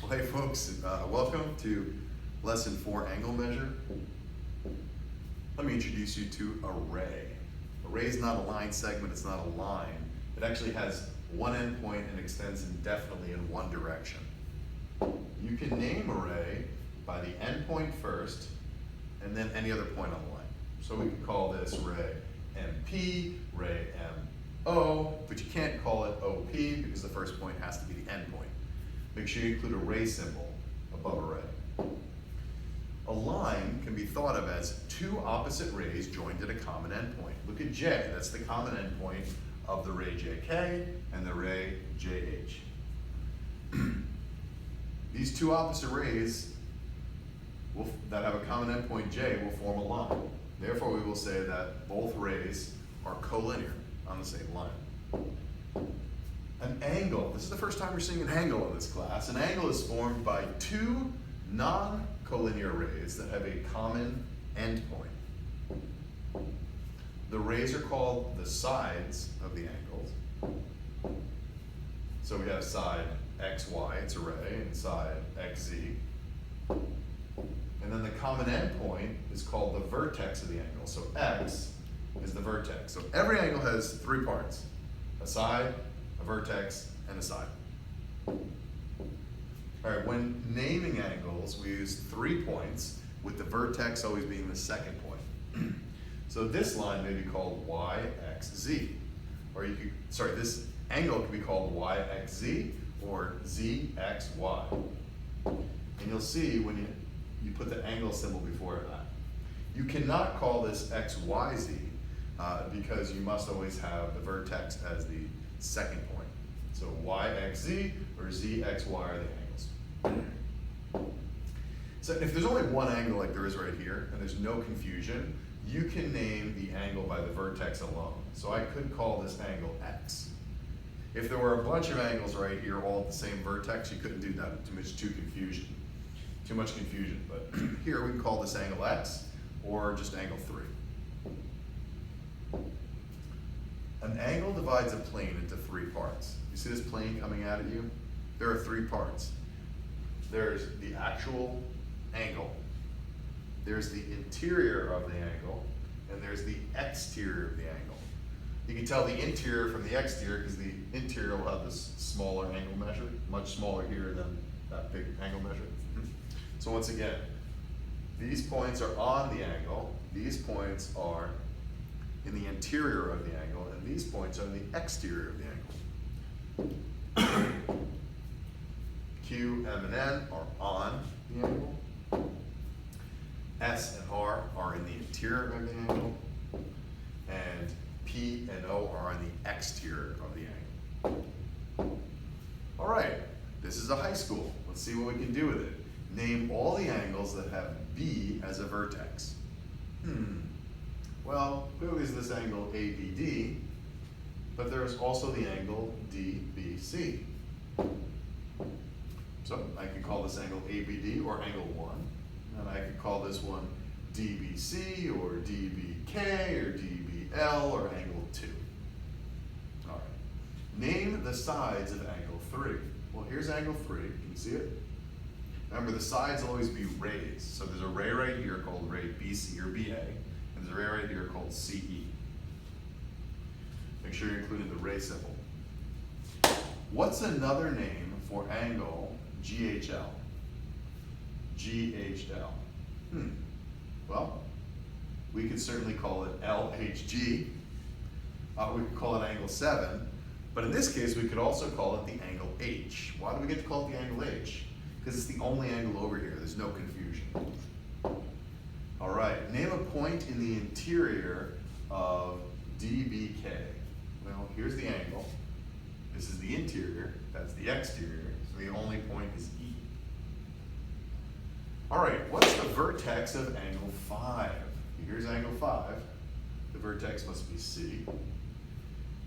Well, hey folks, welcome to lesson 4, angle measure. Let me introduce you to array. Array is not a line segment, it's not a line. It actually has one endpoint and extends indefinitely in one direction. You can name array by the endpoint first and then any other point on the line. So we could call this array MP, array MO, but you can't call it OP because the first point has to be the endpoint. Make sure you include a ray symbol above array. A line can be thought of as two opposite rays joined at a common endpoint. Look at J, that's the common endpoint of the ray JK and the ray JH. These two opposite rays that have a common endpoint J will form a line. Therefore, we will say that both rays are collinear on the same line. An angle, this is the first time we're seeing an angle in this class. An angle is formed by two non-collinear rays that have a common endpoint. The rays are called the sides of the angles. So we have side XY, it's a ray, and side XZ. And then the common endpoint is called the vertex of the angle. So X is the vertex. So every angle has three parts: a side, a vertex, and a side. All right, when naming angles, we use 3 points, with the vertex always being the second point. So this line may be called YXZ, or this angle can be called YXZ or ZXY. And you'll see when you put the angle symbol before that. You cannot call this XYZ because you must always have the vertex as the second point. So YXZ or ZXY are the angles. So if there's only one angle like there is right here, and there's no confusion, you can name the angle by the vertex alone. So I could call this angle X. If there were a bunch of angles right here, all at the same vertex, you couldn't do that. Too much confusion. But here we can call this angle X, or just angle 3. An angle divides a plane into 3 parts. You see this plane coming out at you? There are 3 parts. There's the actual angle, there's the interior of the angle, and there's the exterior of the angle. You can tell the interior from the exterior because the interior will have this smaller angle measure, much smaller here than that big angle measure. So once again, these points are on the angle, these points are in the interior of the angle, and these points are in the exterior of the angle. Q, M, and N are on the angle. S and R are in the interior of the angle. And P and O are on the exterior of the angle. All right, this is a high school. Let's see what we can do with it. Name all the angles that have B as a vertex. Well, clearly there's this angle ABD, but there's also the angle DBC. So I could call this angle ABD or angle 1, and I could call this one DBC or DBK or DBL or angle 2. All right. Name the sides of angle 3. Well, here's angle 3. Can you see it? Remember, the sides will always be rays. So there's a ray right here called ray BC or BA, and there's a ray right here called CE. Make sure you're including the ray symbol. What's another name for angle GHL? GHL. Well, we could certainly call it LHG. We could call it angle 7, but in this case, we could also call it the angle H. Why do we get to call it the angle H? Because it's the only angle over here. There's no confusion. All right, name a point in the interior of DBK. Well, here's the angle. This is the interior. That's the exterior. So the only point is E. All right, what's the vertex of angle 5? Here's angle 5. The vertex must be C.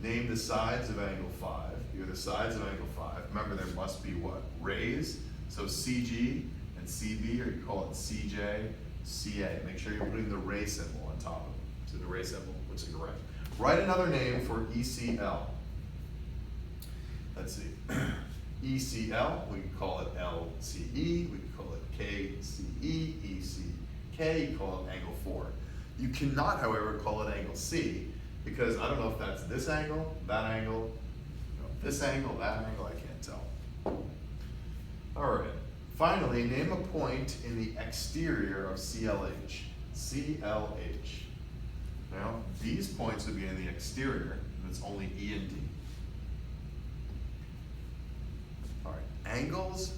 Name the sides of angle 5. Here are the sides of angle 5. Remember, there must be what? Rays. So CG and CB, or you call it CJ, CA. Make sure you're putting the ray symbol on top of it. So the ray symbol, which is correct. Write another name for ECL. Let's see. ECL, we can call it LCE, we can call it KCE, ECK, you call it angle 4. You cannot, however, call it angle C, because I don't know if that's this angle, that angle, this angle, that angle, I can't tell. All right, finally, name a point in the exterior of CLH. CLH. Now, these points would be in the exterior, and it's only E and D. All right, angles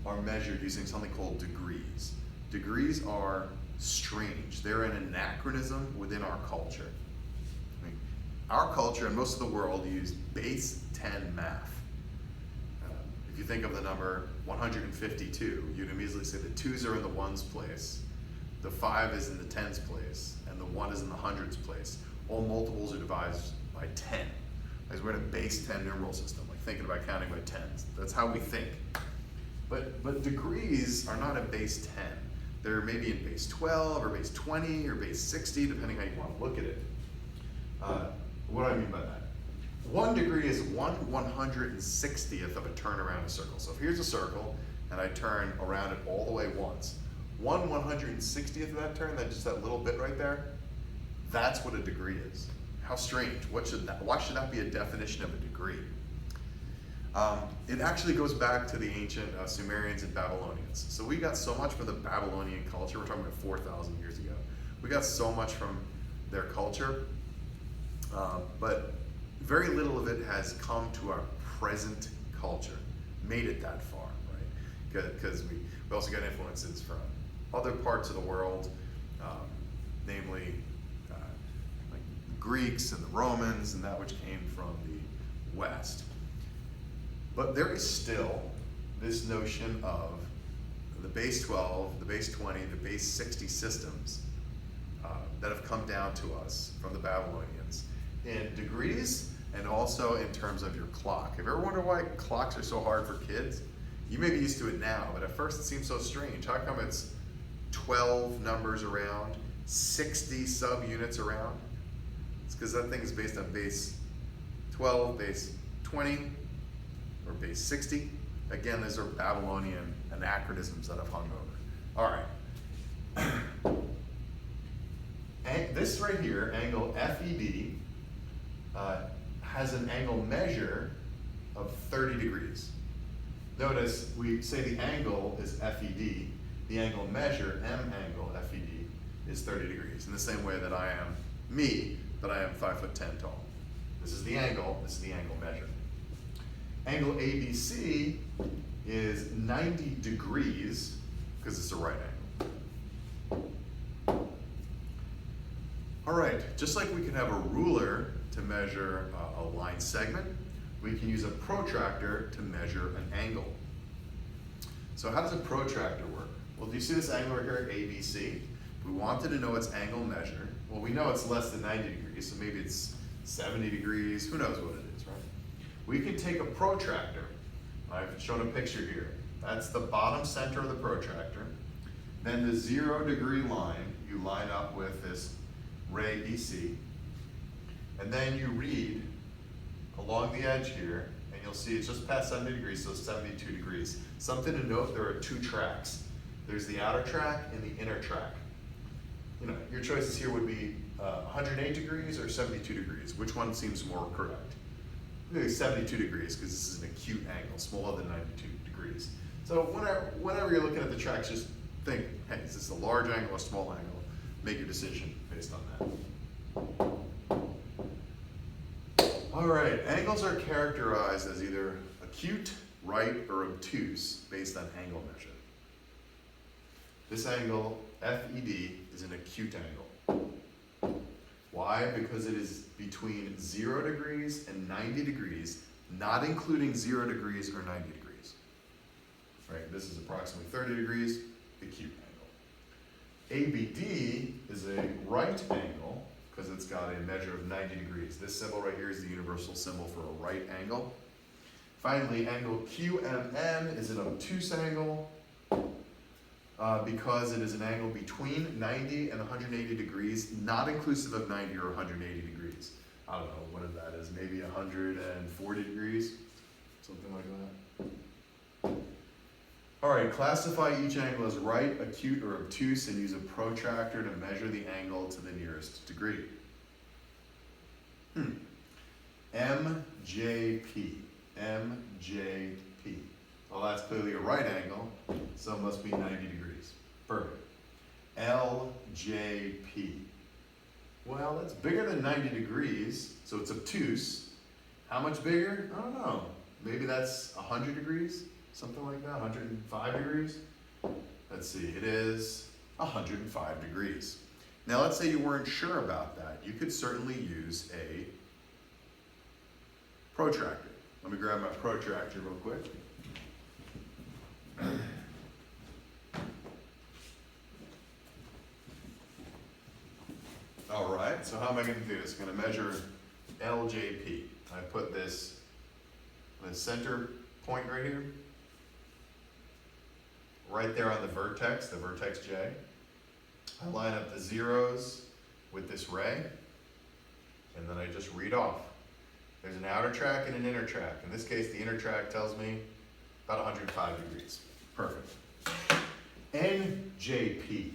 are measured using something called degrees. Degrees are strange. They're an anachronism within our culture. I mean, our culture and most of the world use base 10 math. If you think of the number 152, you'd immediately say the 2's are in the 1's place, the 5 is in the 10's place, and the 1 is in the 100's place. All multiples are divided by 10. Because we're in a base 10 numeral system, like thinking about counting by 10s. That's how we think. But degrees are not a base 10. They're maybe in base 12 or base 20 or base 60, depending how you want to look at it. What do I mean by that? 1 degree is 1/160th of a turn around a circle. So if here's a circle and I turn around it all the way once, 1/160th of that turn, just that little bit right there, that's what a degree is. How strange. Why should that be a definition of a degree? It actually goes back to the ancient Sumerians and Babylonians. So we got so much from the Babylonian culture. We're talking about 4,000 years ago. We got so much from their culture, but very little of it has come to our present culture, made it that far, right? Because we also got influences from other parts of the world, namely like the Greeks and the Romans and that which came from the West. But there is still this notion of the base 12, the base 20, the base 60 systems that have come down to us from the Babylonians in degrees and also in terms of your clock. Have you ever wondered why clocks are so hard for kids? You may be used to it now, but at first it seems so strange. How come it's 12 numbers around, 60 subunits around? It's because that thing is based on base 12, base 20, or base 60. Again, these are Babylonian anachronisms that have hung over. All right. And this right here, angle FED, has an angle measure of 30 degrees. Notice we say the angle is FED, the angle measure, M angle FED, is 30 degrees, in the same way that I am me, but I am 5'10" tall. This is the angle, this is the angle measure. Angle ABC is 90 degrees, because it's a right angle. All right, just like we can have a ruler to measure a line segment, we can use a protractor to measure an angle. So how does a protractor work? Well, do you see this angle right here, ABC? If we wanted to know its angle measure, well, we know it's less than 90 degrees, so maybe it's 70 degrees, who knows what it is, right? We can take a protractor. I've shown a picture here. That's the bottom center of the protractor. Then the 0 degree line, you line up with this ray BC. And then you read along the edge here, and you'll see it's just past 70 degrees, so 72 degrees. Something to note, there are 2 tracks. There's the outer track and the inner track. You know, your choices here would be 108 degrees or 72 degrees. Which one seems more correct? Maybe 72 degrees, because this is an acute angle, smaller than 92 degrees. So whenever you're looking at the tracks, just think, hey, is this a large angle or a small angle? Make your decision based on that. All right, angles are characterized as either acute, right, or obtuse based on angle measure. This angle, FED, is an acute angle. Why? Because it is between 0 degrees and 90 degrees, not including 0 degrees or 90 degrees. Right, this is approximately 30 degrees, acute angle. ABD is a right angle because it's got a measure of 90 degrees. This symbol right here is the universal symbol for a right angle. Finally, angle QMN is an obtuse angle because it is an angle between 90 and 180 degrees, not inclusive of 90 or 180 degrees. I don't know what that is, maybe 140 degrees, something like that. All right, classify each angle as right, acute, or obtuse and use a protractor to measure the angle to the nearest degree. MJP. MJP. Well, that's clearly a right angle, so it must be 90 degrees. Perfect. LJP. Well, that's bigger than 90 degrees, so it's obtuse. How much bigger? I don't know. Maybe that's 100 degrees? Something like that, 105 degrees? Let's see, it is 105 degrees. Now let's say you weren't sure about that. You could certainly use a protractor. Let me grab my protractor real quick. All right, so how am I going to do this? I'm going to measure LJP. I put this in the center point right here, right there on the vertex J. I line up the zeros with this ray, and then I just read off. There's an outer track and an inner track. In this case, the inner track tells me about 105 degrees. Perfect. NJP.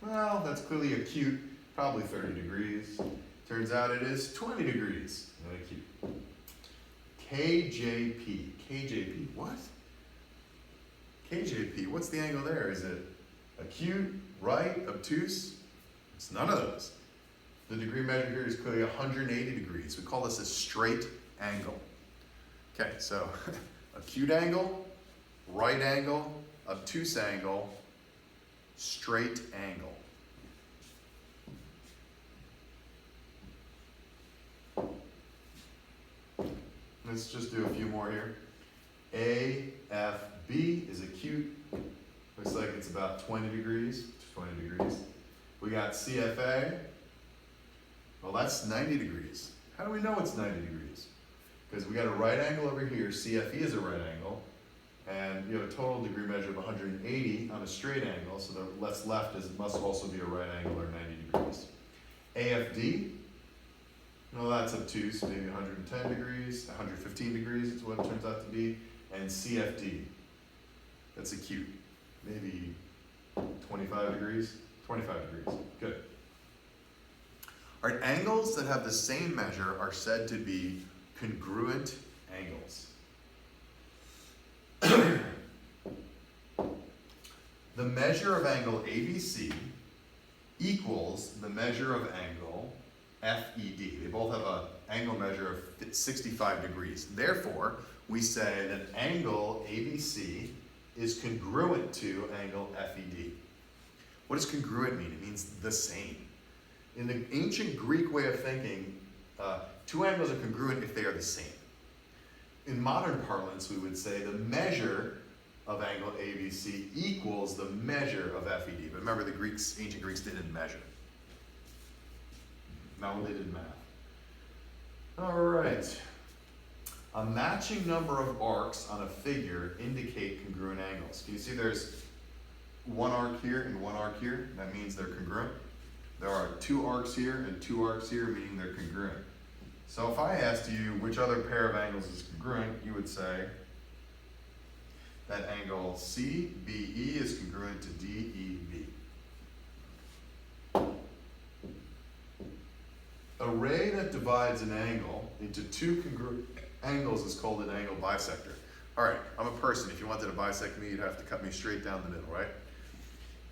Well, that's clearly acute, probably 30 degrees. Turns out it is 20 degrees and acute. KJP. KJP, what? KJP, what's the angle there? Is it acute, right, obtuse? It's none of those. The degree measured here is clearly 180 degrees. We call this a straight angle. Okay, so acute angle, right angle, obtuse angle, straight angle. Let's just do a few more here. AFB is acute. Looks like it's about 20 degrees. 20 degrees. We got CFA. Well, that's 90 degrees. How do we know it's 90 degrees? Because we got a right angle over here. CFE is a right angle. And you have a total degree measure of 180 on a straight angle. So the left must also be a right angle or 90 degrees. AFD. Well, that's obtuse, maybe 110 degrees, 115 degrees is what it turns out to be. And CFD, that's acute, maybe 25 degrees, 25 degrees, good. All right, angles that have the same measure are said to be congruent angles. The measure of angle ABC equals the measure of angle FED. They both have an angle measure of 65 degrees. Therefore, we say that angle ABC is congruent to angle FED. What does congruent mean? It means the same. In the ancient Greek way of thinking, two angles are congruent if they are the same. In modern parlance, we would say the measure of angle ABC equals the measure of FED. But remember, the ancient Greeks didn't measure. Not when they did math. All right. A matching number of arcs on a figure indicate congruent angles. Can you see there's one arc here and one arc here? That means they're congruent. There are two arcs here and two arcs here, meaning they're congruent. So if I asked you which other pair of angles is congruent, you would say that angle CBE is congruent to DEB. A ray that divides an angle into two congruent angles is called an angle bisector. All right, I'm a person. If you wanted to bisect me, you'd have to cut me straight down the middle, right?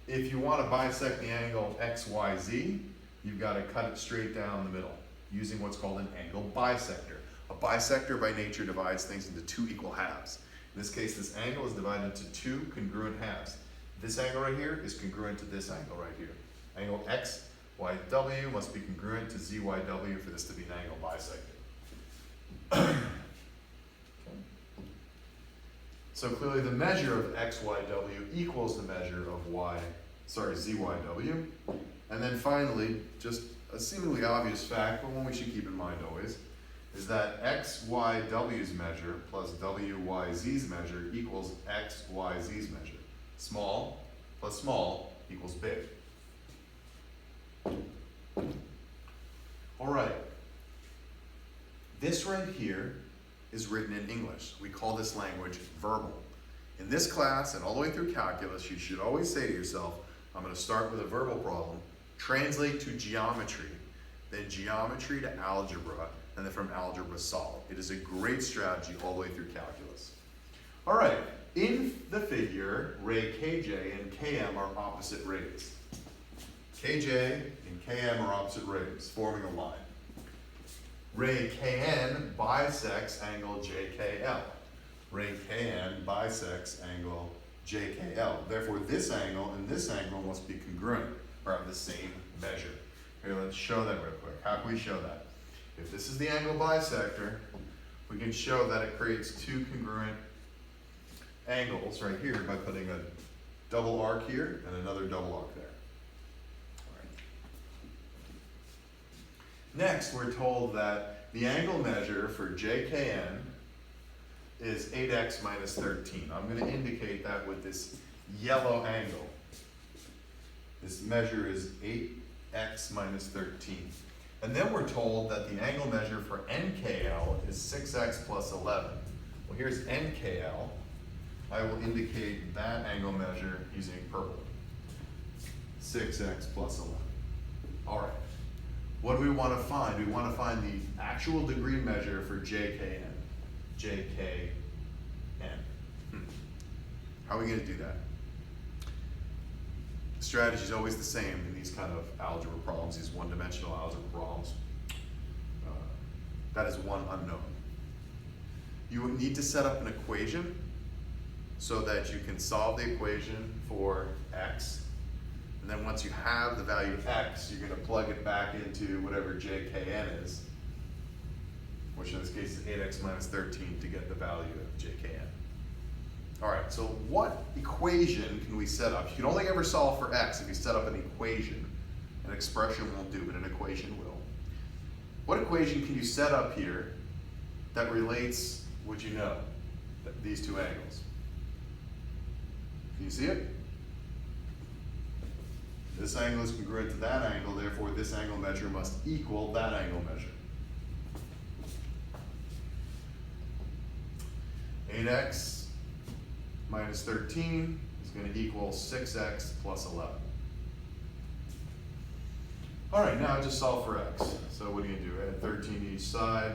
If you want to bisect the angle XYZ, you've got to cut it straight down the middle using what's called an angle bisector. A bisector by nature divides things into two equal halves. In this case, this angle is divided into two congruent halves. This angle right here is congruent to this angle right here. Angle XYW must be congruent to ZYW for this to be an angle bisector. Okay. So clearly the measure of XYW equals the measure of ZYW. And then finally, just a seemingly obvious fact, but one we should keep in mind always, is that XYW's measure plus WYZ's measure equals XYZ's measure. Small plus small equals big. All right. This right here is written in English. We call this language verbal. In this class and all the way through calculus, you should always say to yourself, I'm going to start with a verbal problem, translate to geometry, then geometry to algebra, and then from algebra solve. It is a great strategy all the way through calculus. All right, in the figure, ray KJ and KM are opposite rays. KJ and KM are opposite rays, forming a line. Ray KN bisects angle JKL. Ray KN bisects angle JKL. Therefore, this angle and this angle must be congruent, or have the same measure. Here, let's show that real quick. How can we show that? If this is the angle bisector, we can show that it creates two congruent angles right here by putting a double arc here and another double arc there. All right. Next, we're told that the angle measure for JKN is 8x minus 13. I'm going to indicate that with this yellow angle. This measure is 8x minus 13. And then we're told that the angle measure for NKL is 6x plus 11. Well, here's NKL. I will indicate that angle measure using purple. 6x plus 11. All right. What do we want to find? We want to find the actual degree measure for JKN. JKN. How are we going to do that? The strategy is always the same in these kind of algebra problems, these one-dimensional algebra problems. That is one unknown. You would need to set up an equation so that you can solve the equation for x. And then once you have the value of x, you're going to plug it back into whatever JKN is, which in this case is 8x minus 13 to get the value of JKN. All right, so what equation can we set up? You can only ever solve for x if you set up an equation. An expression won't do, but an equation will. What equation can you set up here that relates, would you know, these two angles? Can you see it? This angle is congruent to that angle, therefore this angle measure must equal that angle measure. 8x minus 13 is going to equal 6x plus 11. All right, now just solve for x. So what are you going to do? Add 13 to each side,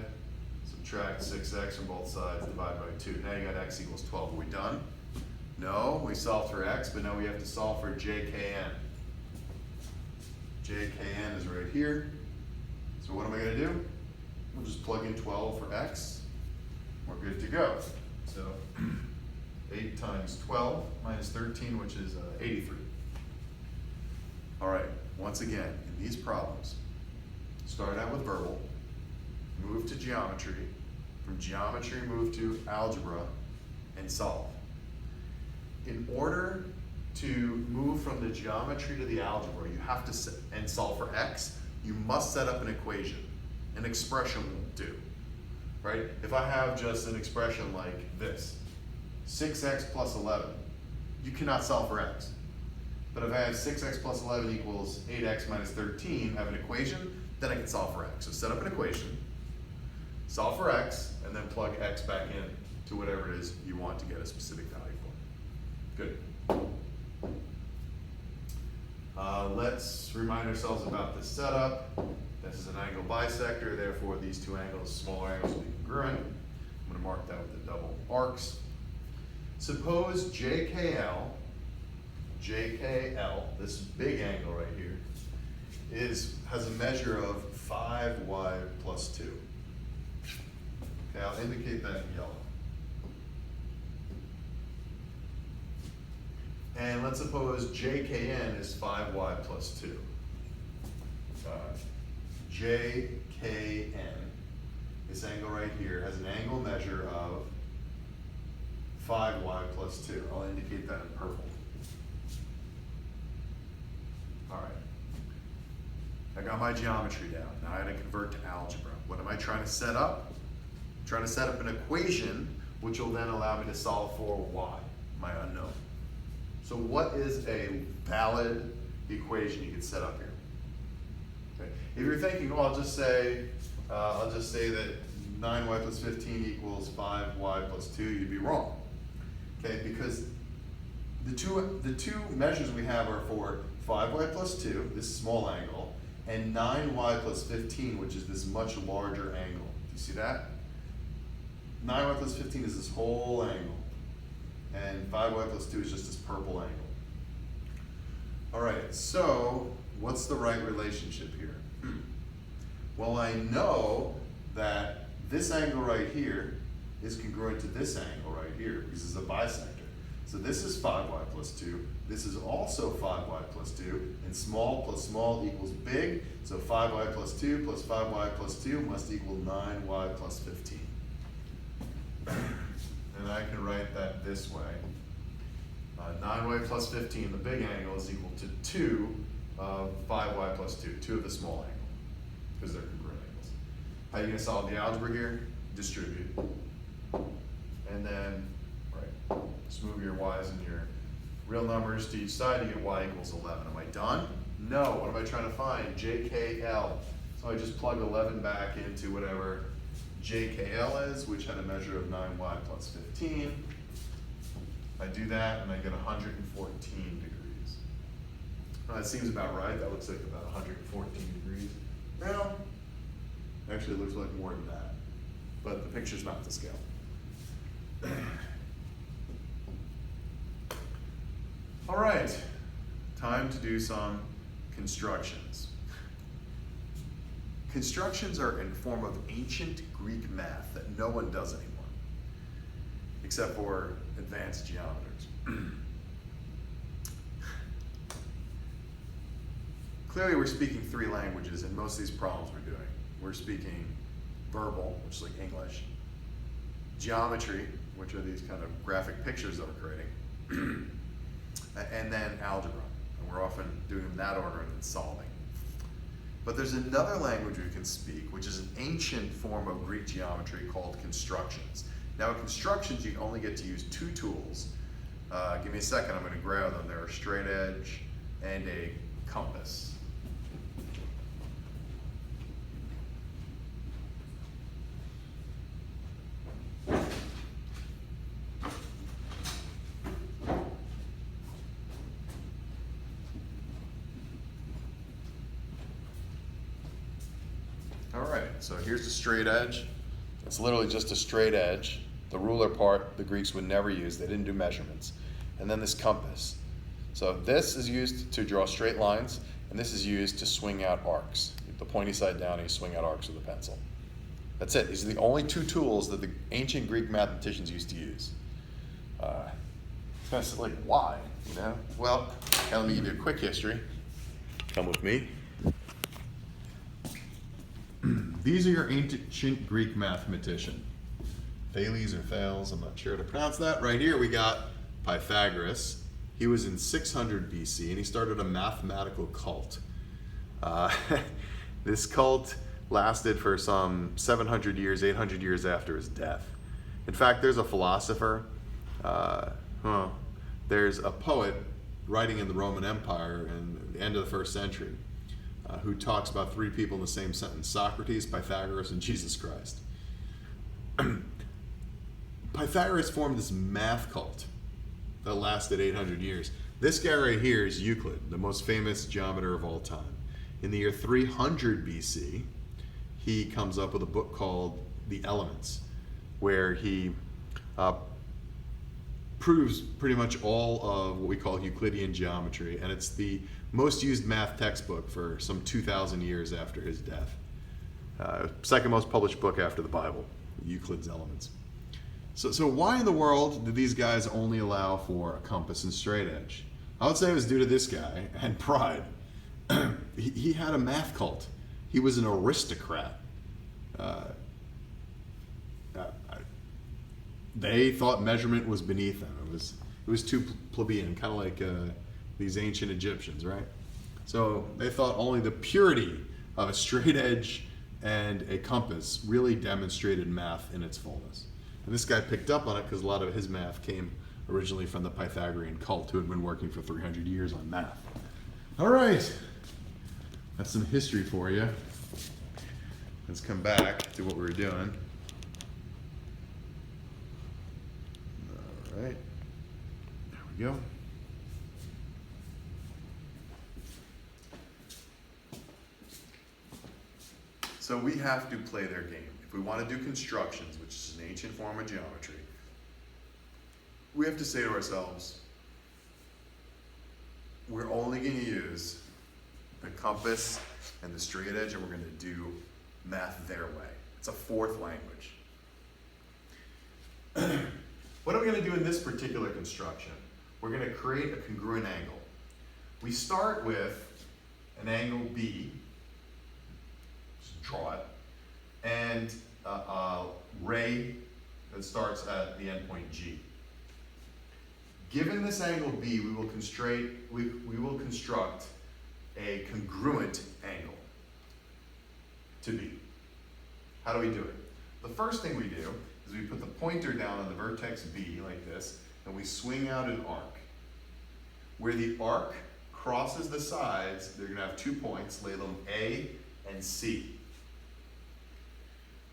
subtract 6x from both sides, divide by 2. Now you got x equals 12. Are we done? No, we solved for x, but now we have to solve for JKN. JKN is right here. So what am I going to do? We'll just plug in 12 for x. We're good to go. So 8 times 12 minus 13, which is 83. All right, once again, in these problems, start out with verbal, move to geometry, from geometry move to algebra, and solve. In order to move from the geometry to the algebra, you have to and solve for x, you must set up an equation. An expression won't do, right? If I have just an expression like this, 6x plus 11, you cannot solve for x. But if I have 6x plus 11 equals 8x minus 13, I have an equation, then I can solve for x. So set up an equation, solve for x, and then plug x back in to whatever it is you want to get a specific value for. Good. Let's remind ourselves about the setup. This is an angle bisector, therefore these two angles, smaller angles, will be congruent. I'm going to mark that with the double arcs. Suppose JKL, this big angle right here, has a measure of 5y plus 2. Okay, I'll indicate that in yellow. And let's suppose JKN is 5y plus 2. JKN, this angle right here, has an angle measure of 5y plus 2. I'll indicate that in purple. All right. I got my geometry down. Now I got to convert to algebra. What am I trying to set up? I'm trying to set up an equation which will then allow me to solve for y, my unknown. So what is a valid equation you can set up here? Okay. If you're thinking, well, I'll just say that 9y plus 15 equals 5y plus 2, you'd be wrong. Okay, because the two measures we have are for 5y plus 2, this small angle, and 9y plus 15, which is this much larger angle. Do you see that? 9y plus 15 is this whole angle, and 5y plus 2 is just this purple angle. All right, so what's the right relationship here? Well, I know that this angle right here is congruent to this angle right here, because it's a bisector. So this is 5y plus 2. This is also 5y plus 2. And small plus small equals big. So 5y plus 2 plus 5y plus 2 must equal 9y plus 15. And I can write that this way. 9y plus 15, the big angle, is equal to 2 of 5y plus 2, 2 of the small angle, because they're congruent angles. How are you going to solve the algebra here? Distribute. And then, right, just move your y's and your real numbers to each side to get y equals 11. Am I done? No. What am I trying to find? JKL. So I just plug 11 back into whatever JKL is, which had a measure of 9y plus 15. I do that and I get 114 degrees. Well, that seems about right. That looks like about 114 degrees. Well, actually it looks like more than that, but the picture's not to scale. All right, time to do some constructions. Constructions are in the form of ancient Greek math that no one does anymore, except for advanced geometers. Clearly we're speaking 3 languages in most of these problems we're doing. We're speaking verbal, which is like English, geometry, which are these kind of graphic pictures that we're creating, and then algebra. And we're often doing them in that order and then solving. But there's another language we can speak, which is an ancient form of Greek geometry called constructions. Now in constructions, you only get to use 2 tools. Give me a second, I'm going to grab them. They're a straight edge and a compass. All right, so here's the straight edge. It's literally just a straight edge. The ruler part, the Greeks would never use. They didn't do measurements. And then this compass. So this is used to draw straight lines, and this is used to swing out arcs. The pointy side down, and you swing out arcs with a pencil. That's it. These are the only 2 tools that the ancient Greek mathematicians used to use. It's like, why? You know? Well, now let me give you a quick history. Come with me. These are your ancient Greek mathematician. Thales or Thales, I'm not sure how to pronounce that. Right here we got Pythagoras. He was in 600 BC and he started a mathematical cult. This cult lasted for some 700 years, 800 years after his death. In fact, there's a philosopher, there's a poet writing in the Roman Empire in the end of the 1st century who talks about 3 people in the same sentence: Socrates, Pythagoras, and Jesus Christ. Pythagoras formed this math cult that lasted 800 years. This guy right here is Euclid, the most famous geometer of all time. In the year 300 BC, he comes up with a book called The Elements, where he proves pretty much all of what we call Euclidean geometry, and it's the most used math textbook for some 2,000 years after his death. Second most published book after the Bible, Euclid's Elements. So why in the world did these guys only allow for a compass and straight edge? I would say it was due to this guy and pride. He had a math cult. He was an aristocrat. They thought measurement was beneath them. It was too plebeian, kind of like these ancient Egyptians, right? So they thought only the purity of a straight edge and a compass really demonstrated math in its fullness. And this guy picked up on it because a lot of his math came originally from the Pythagorean cult, who had been working for 300 years on math. All right, that's some history for you. Let's come back to what we were doing. All right. you go. So we have to play their game. If we want to do constructions, which is an ancient form of geometry, we have to say to ourselves, we're only going to use the compass and the straight edge, and we're going to do math their way. It's a fourth language. What are we going to do in this particular construction? We're going to create a congruent angle. We start with an angle B, just draw it, and a ray that starts at the endpoint G. Given this angle B, we will construct a congruent angle to B. How do we do it? The first thing we do is we put the pointer down on the vertex B like this, and we swing out an arc. Where the arc crosses the sides, they're gonna have 2 points, label them A and C.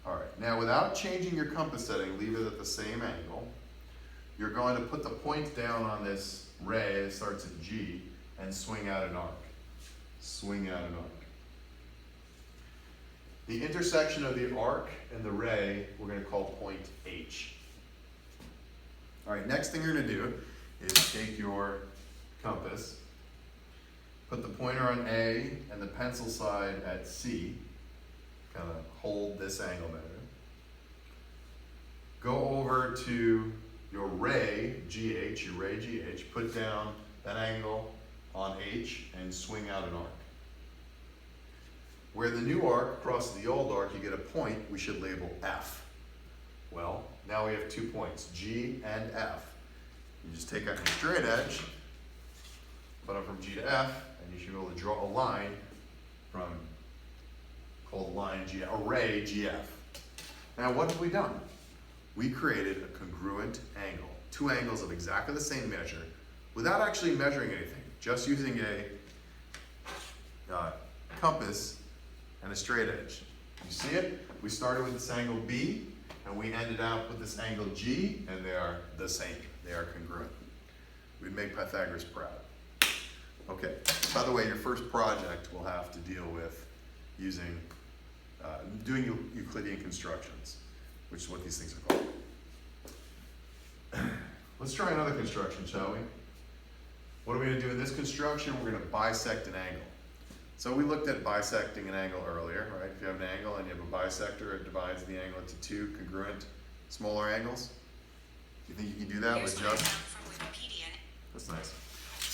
All right, now without changing your compass setting, leave it at the same angle. You're going to put the point down on this ray that starts at G and swing out an arc. Swing out an arc. The intersection of the arc and the ray, we're going to call point H. All right, next thing you're going to do is take your compass, put the pointer on A and the pencil side at C, kind of hold this angle better. Go over to your ray, GH, put down that angle on H and swing out an arc. Where the new arc crosses the old arc, you get a point we should label F. Well, now we have 2 points, G and F. You just take out your straight edge, put it from G to F, and you should be able to draw a line from, called line G, a ray GF. Now what have we done? We created a congruent angle, 2 angles of exactly the same measure, without actually measuring anything, just using a compass and a straight edge. You see it? We started with this angle B, and we ended up with this angle G, and they are the same. They are congruent. We'd make Pythagoras proud. Okay, by the way, your first project will have to deal with using, doing Euclidean constructions, which is what these things are called. Let's try another construction, shall we? What are we going to do in this construction? We're going to bisect an angle. So we looked at bisecting an angle earlier, right? If you have an angle and you have a bisector, it divides the angle into 2 congruent smaller angles. Do you think you can do that with just... That's nice.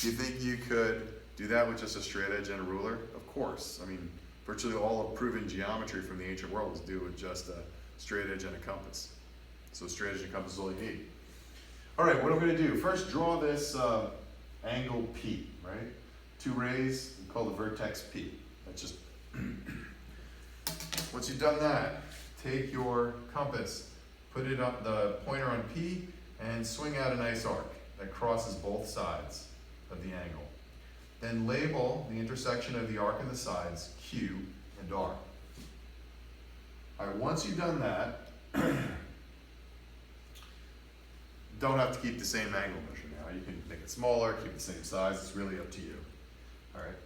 Do you think you could do that with just a straight edge and a ruler? Of course. I mean, virtually all of proven geometry from the ancient world was due with just a straight edge and a compass. So straight edge and compass is all you need. All right, what are we going to do? First, draw this angle P, right? 2 rays, we call the vertex P. That's just, once you've done that, take your compass, put it on the pointer on P, and swing out a nice arc that crosses both sides of the angle. Then label the intersection of the arc and the sides Q and R. All right, once you've done that, don't have to keep the same angle measure now. You can make it smaller, keep the same size. It's really up to you. All right.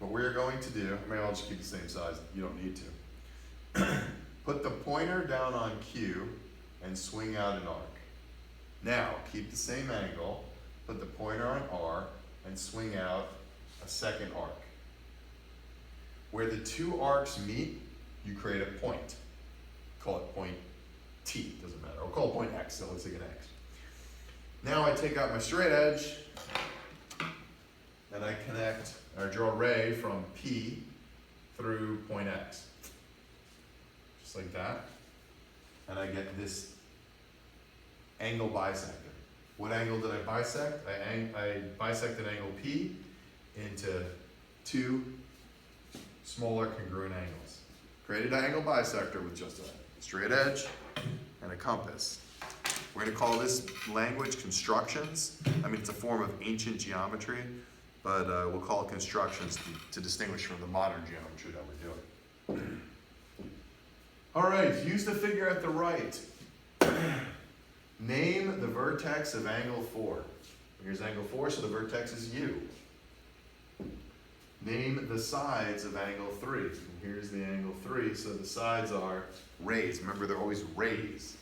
What we're going to do, maybe I'll just keep the same size. You don't need to. Put the pointer down on Q and swing out an arc. Now, keep the same angle, put the pointer on R and swing out a second arc. Where the 2 arcs meet, you create a point. Call it point T, doesn't matter. Or call it point X, so let's take an X. Now I take out my straight edge and I connect, or draw a ray from P through point X. Just like that. And I get this angle bisector. What angle did I bisect? I bisected angle P into 2 smaller congruent angles. Created an angle bisector with just a straight edge and a compass. We're going to call this language constructions. I mean, it's a form of ancient geometry, but we'll call it constructions to distinguish from the modern geometry that we're doing. All right, use the figure at the right. Name the vertex of angle 4. Here's angle 4, so the vertex is U. Name the sides of angle 3. And here's the angle 3, so the sides are rays. Remember, they're always rays.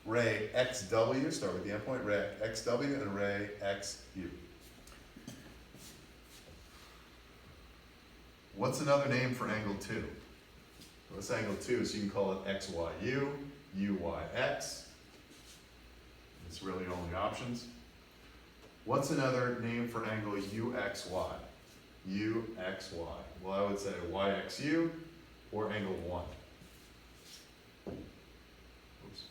Ray XW, start with the endpoint, ray XW, and ray XU. What's another name for angle 2? Well, this angle 2, so you can call it XYU, UYX. It's really only options. What's another name for angle UXY? UXY. Well, I would say YXU or angle 1. Oops.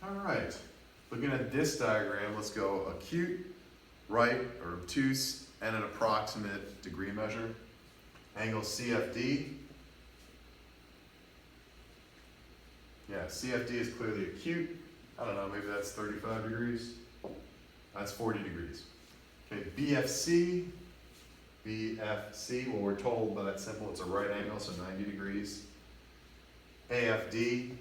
All right. Looking at this diagram, let's go acute, right, or obtuse, and an approximate degree measure. Angle CFD. Yeah, CFD is clearly acute. I don't know, maybe that's 35 degrees. That's 40 degrees. Okay, BFC. BFC, well, we're told by that symbol it's a right angle, so 90 degrees. AFD.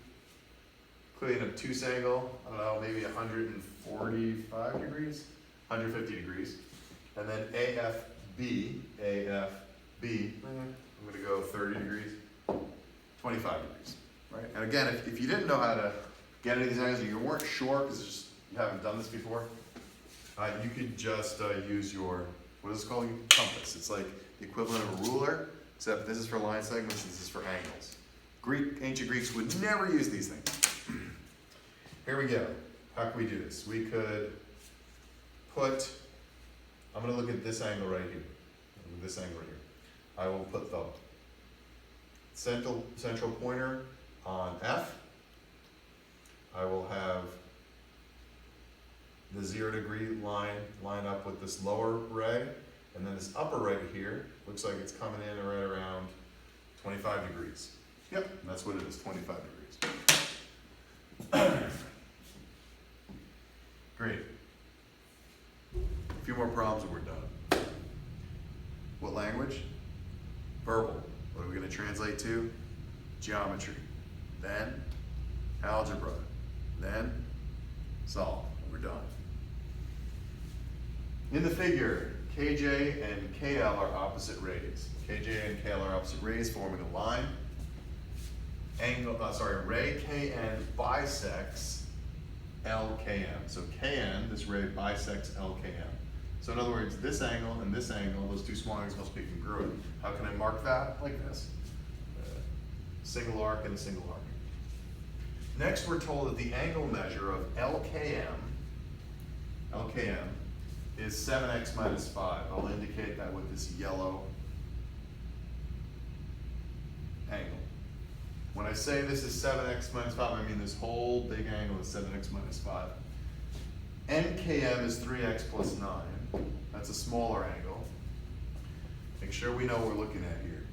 Clearly an obtuse angle, I don't know, maybe 145 degrees, 150 degrees. And then AFB, I'm gonna go 30 degrees, 25 degrees, right? And again, if you didn't know how to get any of these angles, and you weren't sure, because you haven't done this before, you could just use your, what is it called? Compass. It's like the equivalent of a ruler, except this is for line segments, this is for angles. Ancient Greeks would never use these things. Here we go. How can we do this? We could put, I'm going to look at this angle right here. This angle right here. I will put the central pointer on F. I will have the 0 degree line up with this lower ray, and then this upper ray here looks like it's coming in right around 25 degrees. Yep, and that's what it is, 25 degrees. Great. A few more problems and we're done. What language? Verbal. What are we going to translate to? Geometry. Then algebra. Then solve. We're done. In the figure, KJ and KL are opposite rays. KJ and KL are opposite rays forming a line. Ray KN bisects LKM. So KN, this ray bisects LKM. So in other words, this angle and this angle, those two small angles must be congruent. How can I mark that? Like this. Single arc and a single arc. Next, we're told that the angle measure of LKM is 7x minus 5. I'll indicate that with this yellow angle. When I say this is 7x minus 5, I mean this whole big angle is 7x minus 5. NKM is 3x plus 9. That's a smaller angle. Make sure we know what we're looking at here.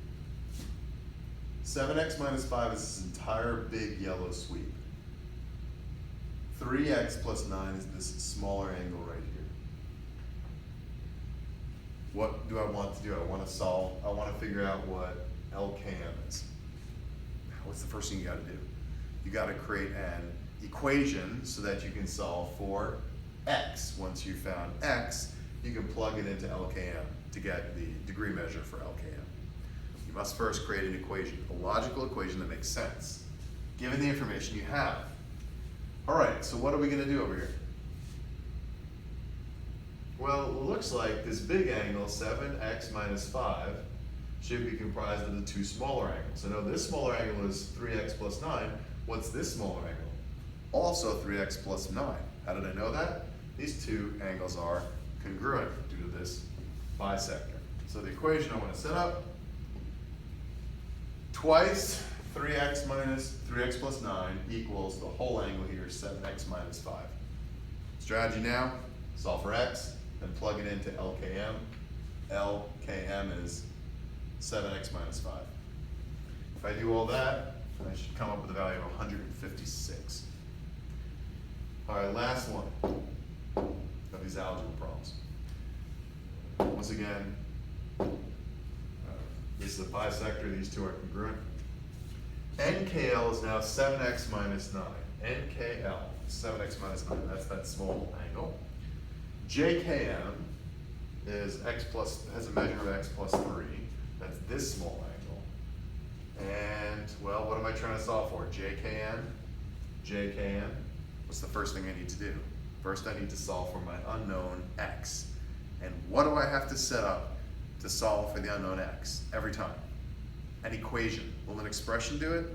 7x minus 5 is this entire big yellow sweep. 3x plus 9 is this smaller angle right here. What do I want to do? I want to figure out what LKM is. What's the first thing you got to do? You got to create an equation so that you can solve for x. Once you've found x, you can plug it into LKM to get the degree measure for LKM. You must first create an equation, a logical equation that makes sense, given the information you have. All right, so what are we going to do over here? Well, it looks like this big angle, 7x minus 5, should be comprised of the two smaller angles. I know this smaller angle is 3x plus 9. What's this smaller angle? Also 3x plus 9. How did I know that? These two angles are congruent due to this bisector. So the equation I want to set up, twice 3x minus 3x plus 9 equals the whole angle here, 7x minus 5. Strategy now, solve for x, then plug it into LKM. LKM is 7x minus 5. If I do all that, I should come up with a value of 156. All right, last one of these algebra problems. Once again, this is a bisector, these two are congruent. NKL is now 7x minus 9. NKL, 7x minus 9, that's that small angle. JKM is has a measure of x plus 3. That's this small angle. And, well, what am I trying to solve for? JKM? JKM? What's the first thing I need to do? First, I need to solve for my unknown x. And what do I have to set up to solve for the unknown x every time? An equation. Will an expression do it?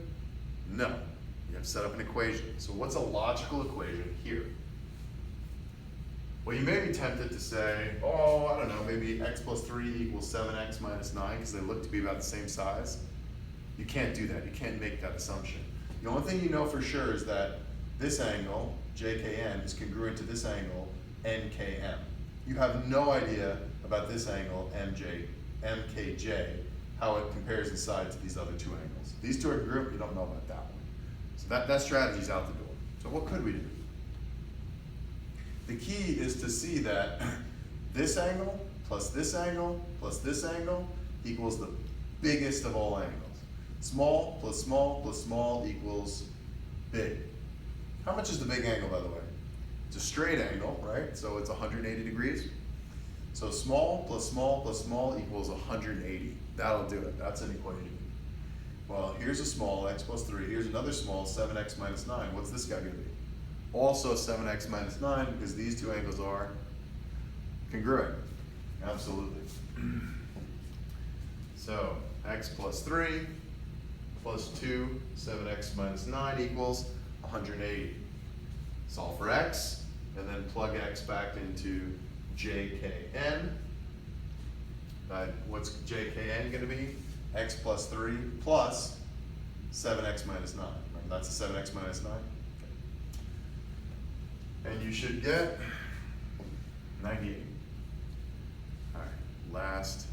No. You have to set up an equation. So what's a logical equation here? Well, you may be tempted to say, oh, I don't know, maybe x plus 3 equals 7x minus 9 because they look to be about the same size. You can't do that. You can't make that assumption. The only thing you know for sure is that this angle, JKN, is congruent to this angle, NKM. You have no idea about this angle, MKJ, how it compares in side to these other two angles. These two are congruent, you don't know about that one. So that strategy's out the door. So what could we do? The key is to see that this angle plus this angle plus this angle equals the biggest of all angles. Small plus small plus small equals big. How much is the big angle, by the way? It's a straight angle, right? So it's 180 degrees. So small plus small plus small equals 180. That'll do it. That's an equation. Well, here's a small, x plus 3. Here's another small, 7x minus 9. What's this guy going to be? Also 7x minus 9, because these two angles are congruent. Absolutely. So x plus 3 plus 2, 7x minus 9 equals 180. Solve for x, and then plug x back into JKN. What's JKN going to be? X plus 3 plus 7x minus 9. Remember, that's a 7x minus 9. Okay. And you should get 98. All right, last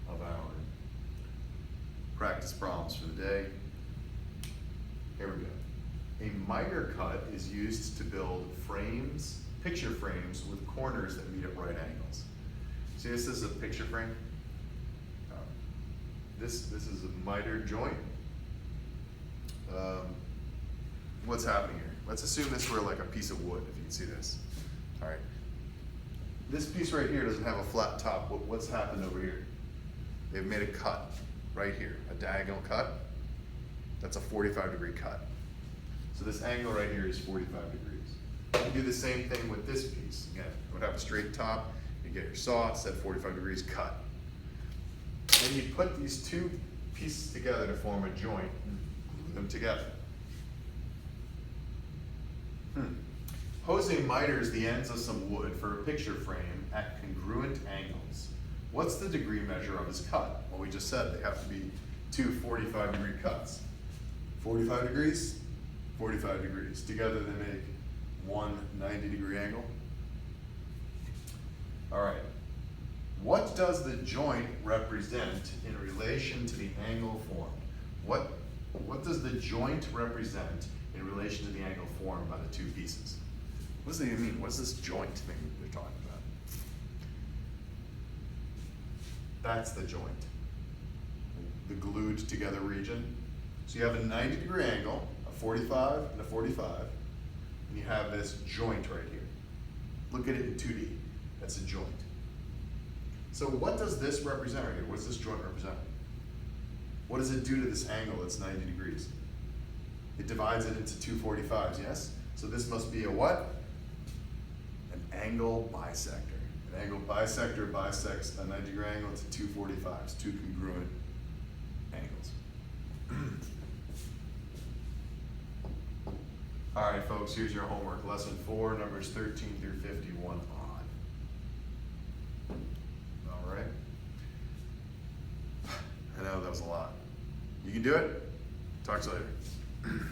of our practice problems for the day. Here we go. A miter cut is used to build frames, picture frames with corners that meet at right angles. See, this is a picture frame. This is a miter joint. What's happening here? Let's assume this were like a piece of wood, if you can see this. All right. This piece right here doesn't have a flat top. What's happened over here? They've made a cut right here, a diagonal cut. That's a 45-degree cut. So this angle right here is 45 degrees. You do the same thing with this piece. Again, it would have a straight top. You get your saw, set 45 degrees, cut. And you put these two pieces together to form a joint and glue them together. Jose miters the ends of some wood for a picture frame at congruent angles. What's the degree measure of his cut? Well, we just said they have to be two 45-degree cuts. 45 degrees, 45 degrees. Together they make one 90-degree angle. All right. What does the joint represent in relation to the angle formed? What does the joint represent in relation to the angle formed by the two pieces? What does that even mean? What's this joint thing they're talking about? That's the joint, the glued together region. So you have a 90-degree angle, a 45 and a 45, and you have this joint right here. Look at it in 2D. That's a joint. So what does this represent right here? What does this joint represent? What does it do to this angle that's 90 degrees? It divides it into two 45s, yes? So this must be a what? An angle bisector. An angle bisector bisects a 90-degree angle into two 45s, two congruent angles. All right, folks, here's your homework. Lesson 4, numbers 13 through 51 on. All right. I know that was a lot. You can do it. Talk to you later.